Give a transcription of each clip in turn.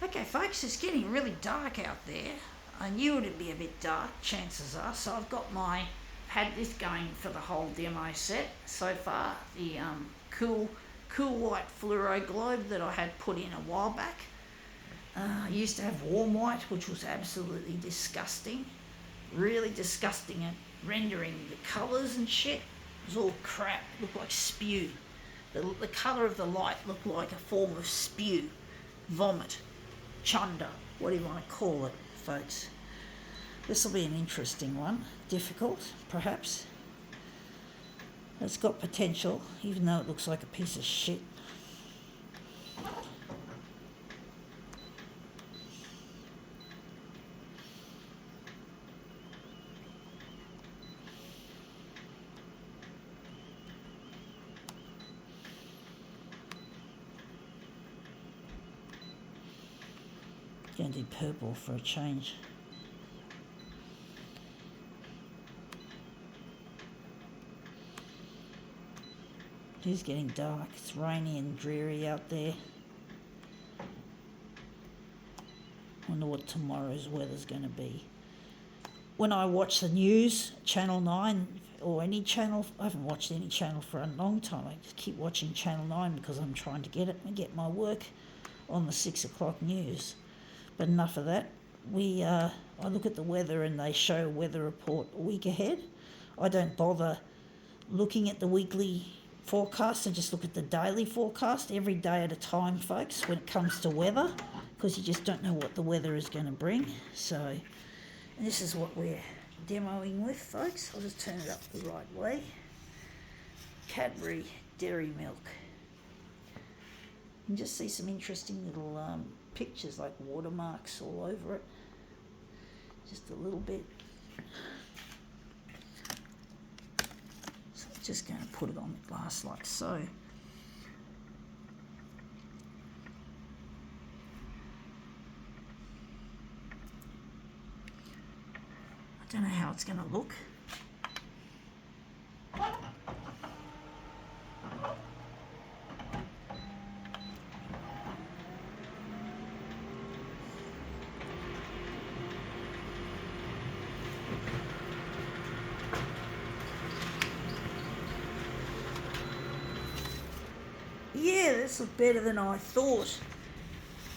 Okay, folks, it's getting really dark out there. I knew it'd be a bit dark, chances are, so I've got had this going for the whole demo set so far. The cool white fluoro globe that I had put in a while back. I used to have warm white, which was absolutely disgusting. Really disgusting at rendering the colours and shit. It was all crap, it looked like spew. The colour of the light looked like a form of spew, vomit, chunder, whatever you want to call it, folks. This will be an interesting one. Difficult, perhaps. It's got potential, even though it looks like a piece of shit. Going to do purple for a change. It is getting dark. It's rainy and dreary out there. Wonder what tomorrow's weather's going to be. When I watch the news, Channel 9 or any channel, I haven't watched any channel for a long time. I just keep watching Channel 9 because I'm trying to get my work on the 6 o'clock news. But enough of that. I look at the weather and they show a weather report a week ahead. I don't bother looking at the weekly forecast and just look at the daily forecast every day at a time, folks, when it comes to weather, because you just don't know what the weather is going to bring. So this is what we're demoing with, folks. I'll just turn it up the right way. Cadbury Dairy Milk. You can just see some interesting little pictures like watermarks all over it. Just a little bit. So I'm just going to put it on the glass like so. I don't know how it's going to look. Yeah, this looks better than I thought.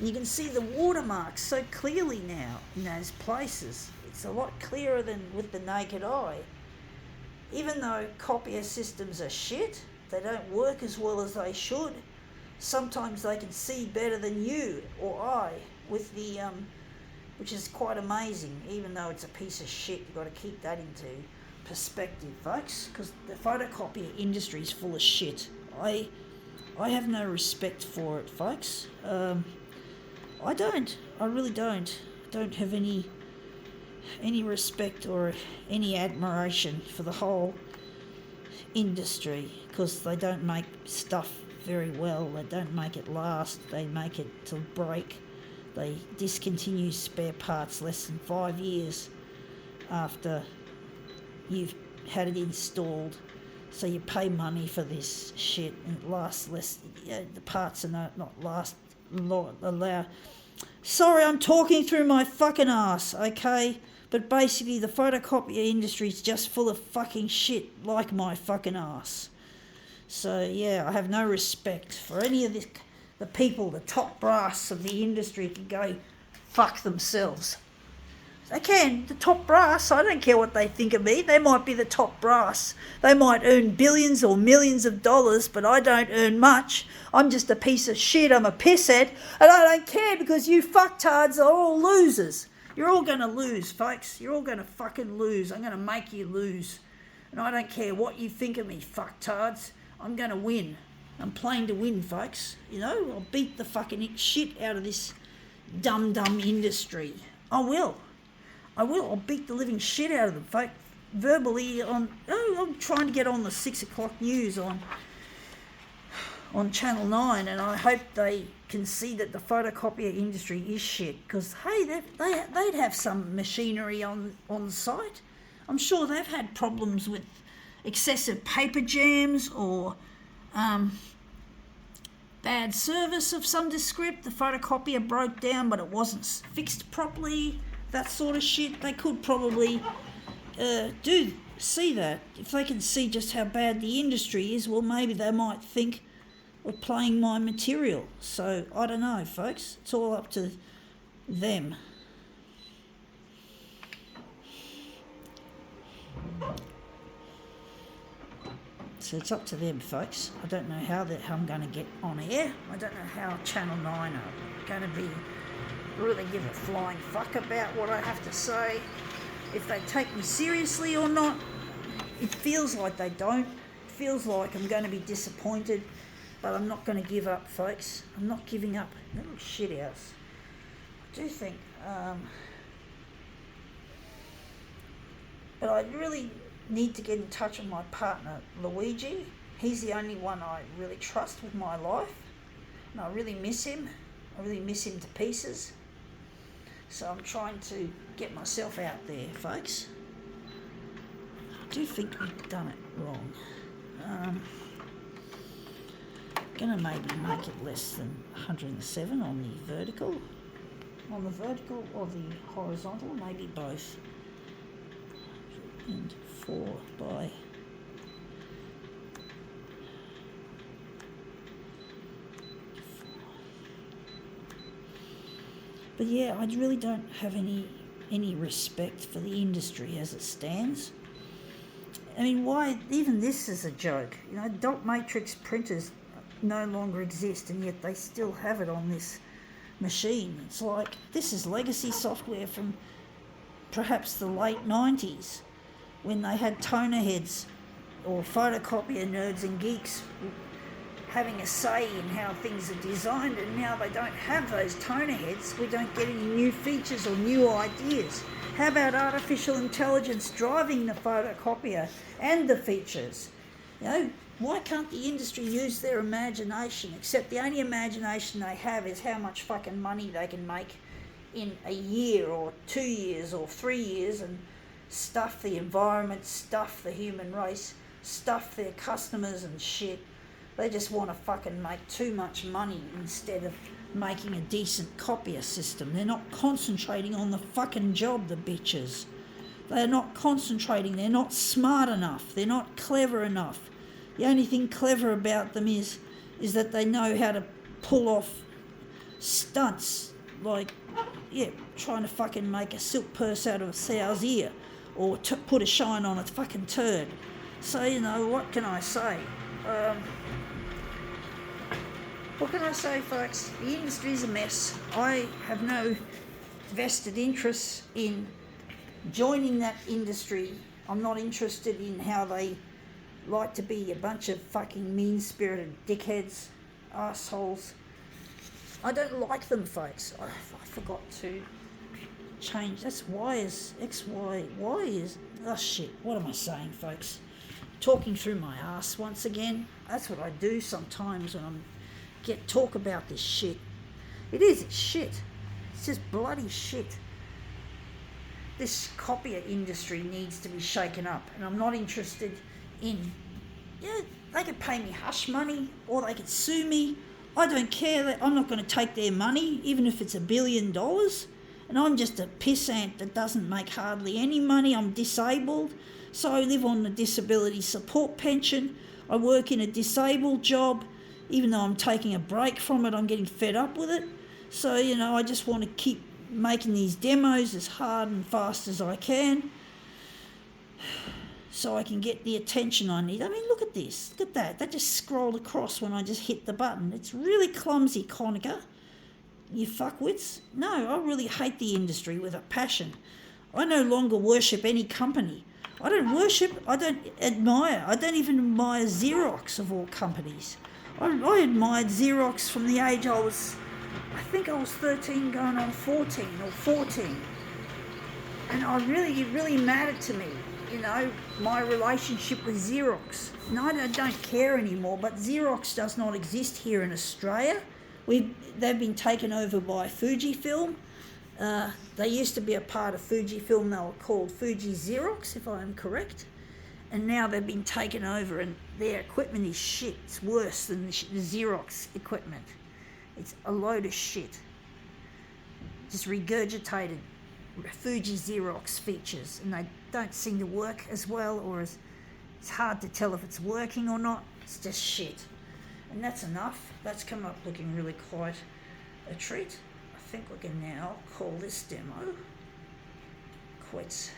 You can see the watermarks so clearly now in those places. It's a lot clearer than with the naked eye. Even though copier systems are shit, they don't work as well as they should. Sometimes they can see better than you or I with the, which is quite amazing. Even though it's a piece of shit, you've got to keep that into perspective, folks, because the photocopier industry is full of shit. I have no respect for it, folks. I don't. I really don't. I don't have any respect or any admiration for the whole industry, because they don't make stuff very well. They don't make it last. They make it to break. They discontinue spare parts less than 5 years after you've had it installed. So you pay money for this shit and it lasts less. The parts are not allow. Sorry, I'm talking through my fucking ass, okay? But basically the photocopier industry is just full of fucking shit like my fucking ass. So yeah, I have no respect for any of this. The people, the top brass of the industry can go fuck themselves. They can, the top brass. I don't care what they think of me. They might be the top brass. They might earn billions or millions of dollars, but I don't earn much. I'm just a piece of shit. I'm a pisshead, and I don't care because you fucktards are all losers. You're all going to lose, folks. You're all going to fucking lose. I'm going to make you lose. And I don't care what you think of me, fucktards. I'm going to win. I'm playing to win, folks. You know, I'll beat the fucking shit out of this dumb industry. I will. I'll beat the living shit out of them, folks. Verbally I'm trying to get on the 6 o'clock news on Channel 9, and I hope they can see that the photocopier industry is shit, because, hey, they'd have some machinery on site. I'm sure they've had problems with excessive paper jams or bad service of some descript. The photocopier broke down, but it wasn't fixed properly. That sort of shit. They could probably see that. If they can see just how bad the industry is, well, maybe they might think we're playing my material. So I don't know, folks. It's all up to them. So it's up to them, folks. I don't know how I'm going to get on air. I don't know how Channel 9 are going to be really give a flying fuck about what I have to say. If they take me seriously or not. It feels like they don't. It feels like I'm going to be disappointed. But I'm not going to give up, folks. I'm not giving up. Little shithouse. I do think... but I really need to get in touch with my partner, Luigi. He's the only one I really trust with my life. And I really miss him. I really miss him to pieces. So I'm trying to get myself out there, folks. I do think we've done it wrong. Gonna maybe make it less than 107 on the vertical. On the vertical or the horizontal, maybe both. 104 by... But yeah, I really don't have any respect for the industry as it stands. I mean, why, even this is a joke. You know, dot matrix printers no longer exist, and yet they still have it on this machine. It's like, this is legacy software from perhaps the late 90s, when they had toner heads or photocopier nerds and geeks having a say in how things are designed, and now they don't have those toner heads. We don't get any new features or new ideas. How about artificial intelligence driving the photocopier and the features? You know, why can't the industry use their imagination? Except the only imagination they have is how much fucking money they can make in a year or 2 years or 3 years, and stuff the environment, stuff the human race, stuff their customers and shit. They just want to fucking make too much money instead of making a decent copier system. They're not concentrating on the fucking job, the bitches. They're not concentrating. They're not smart enough. They're not clever enough. The only thing clever about them is that they know how to pull off stunts, like, yeah, trying to fucking make a silk purse out of a sow's ear, or put a shine on a fucking turd. So, you know, what can I say? What can I say, folks? The industry's a mess. I have no vested interest in joining that industry. I'm not interested in how they like to be a bunch of fucking mean-spirited dickheads, assholes. I don't like them, folks. I forgot to change. That's Y is XY. Y is... Oh, shit. What am I saying, folks? Talking through my ass once again. That's what I do sometimes when I'm talk about this shit. It's shit. It's just bloody shit. This copier industry needs to be shaken up, and I'm not interested in... Yeah, they could pay me hush money, or they could sue me. I don't care. I'm not going to take their money, even if it's $1 billion. And I'm just a pissant that doesn't make hardly any money. I'm disabled, so I live on the disability support pension. I work in a disabled job. Even though I'm taking a break from it, I'm getting fed up with it. So, you know, I just want to keep making these demos as hard and fast as I can, so I can get the attention I need. I mean, look at this. Look at that. That just scrolled across when I just hit the button. It's really clumsy, Konica. You fuckwits. No, I really hate the industry with a passion. I no longer worship any company. I don't worship, I don't admire. I don't even admire Xerox of all companies. I admired Xerox from the age I think I was 13 going on 14 or 14. And it really mattered to me, you know, my relationship with Xerox. And I don't care anymore, but Xerox does not exist here in Australia. They've been taken over by Fujifilm. They used to be a part of Fujifilm. They were called Fuji Xerox, if I am correct. and now they've been taken over and their equipment is shit. It's worse than the Xerox equipment. It's a load of shit. Just regurgitated Fuji Xerox features, and they don't seem to work as well, or as it's hard to tell if it's working or not. It's just shit. And that's enough. That's come up looking really quite a treat. I think we can now call this demo quits.